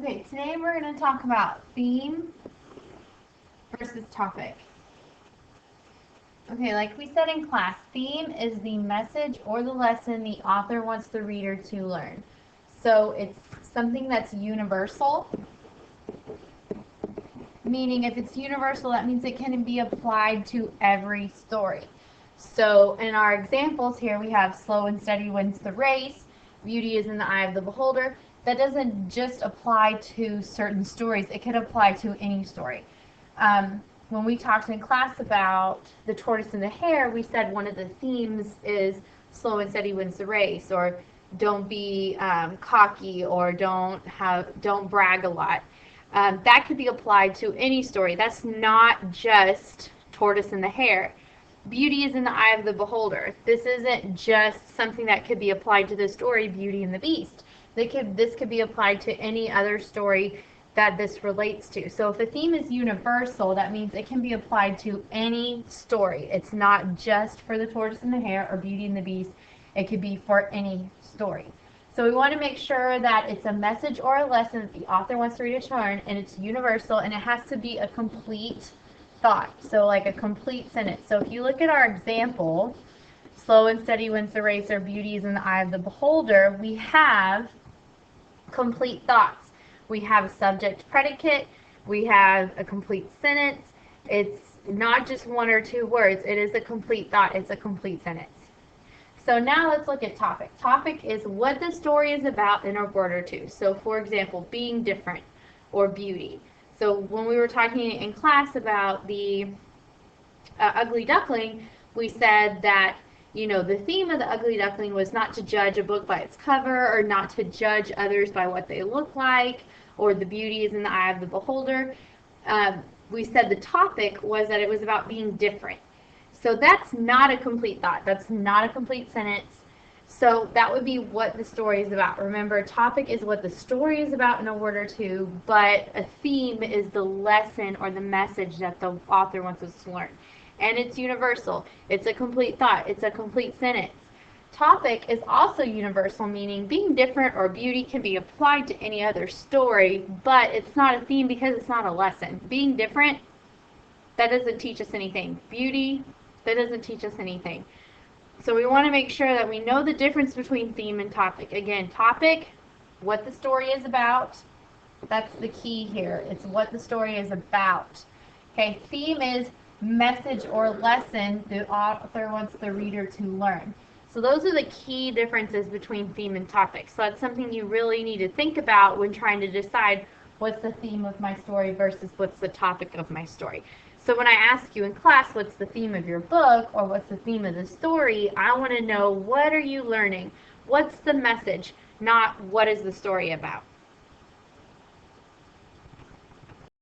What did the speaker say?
Okay, today we're going to talk about theme versus topic. Okay, like we said in class, theme is the message or the lesson the author wants the reader to learn. So it's something that's universal, meaning if it's universal, that means it can be applied to every story. So in our examples here, we have slow and steady wins the race, beauty is in the eye of the beholder. That doesn't just apply to certain stories, it could apply to any story. When we talked in class about the tortoise and the hare, we said one of the themes is slow and steady wins the race, or don't be cocky, or don't brag a lot. That could be applied to any story. That's not just tortoise and the hare. Beauty is in the eye of the beholder. This isn't just something that could be applied to the story Beauty and the Beast. This could be applied to any other story that this relates to. So if a theme is universal, that means it can be applied to any story. It's not just for the tortoise and the hare or Beauty and the Beast. It could be for any story. So we want to make sure that it's a message or a lesson that the author wants the reader to learn, and it's universal, and it has to be a complete thought. So like a complete sentence. So if you look at our example, slow and steady wins the race, or beauty is in the eye of the beholder, we have complete thoughts. We have a subject predicate, we have a complete sentence. It's not just one or two words, it is a complete thought, it's a complete sentence. So now let's look at topic. Topic is what the story is about in a word or two. So for example, being different or beauty. So when we were talking in class about the Ugly Duckling, we said that the theme of the Ugly Duckling was not to judge a book by its cover, or not to judge others by what they look like, or the beauty is in the eye of the beholder. We said the topic was that it was about being different. So that's not a complete thought. That's not a complete sentence. So that would be what the story is about. Remember, a topic is what the story is about in a word or two, but a theme is the lesson or the message that the author wants us to learn. And it's universal. It's a complete thought. It's a complete sentence. Topic is also universal, meaning being different or beauty can be applied to any other story, but it's not a theme because it's not a lesson. Being different, that doesn't teach us anything. Beauty, that doesn't teach us anything. So we want to make sure that we know the difference between theme and topic. Again, topic, what the story is about. That's the key here. It's what the story is about. Okay, theme is message or lesson the author wants the reader to learn. So those are the key differences between theme and topic. So that's something you really need to think about when trying to decide what's the theme of my story versus what's the topic of my story. So when I ask you in class what's the theme of your book or what's the theme of the story, I want to know, what are you learning? What's the message, not what is the story about?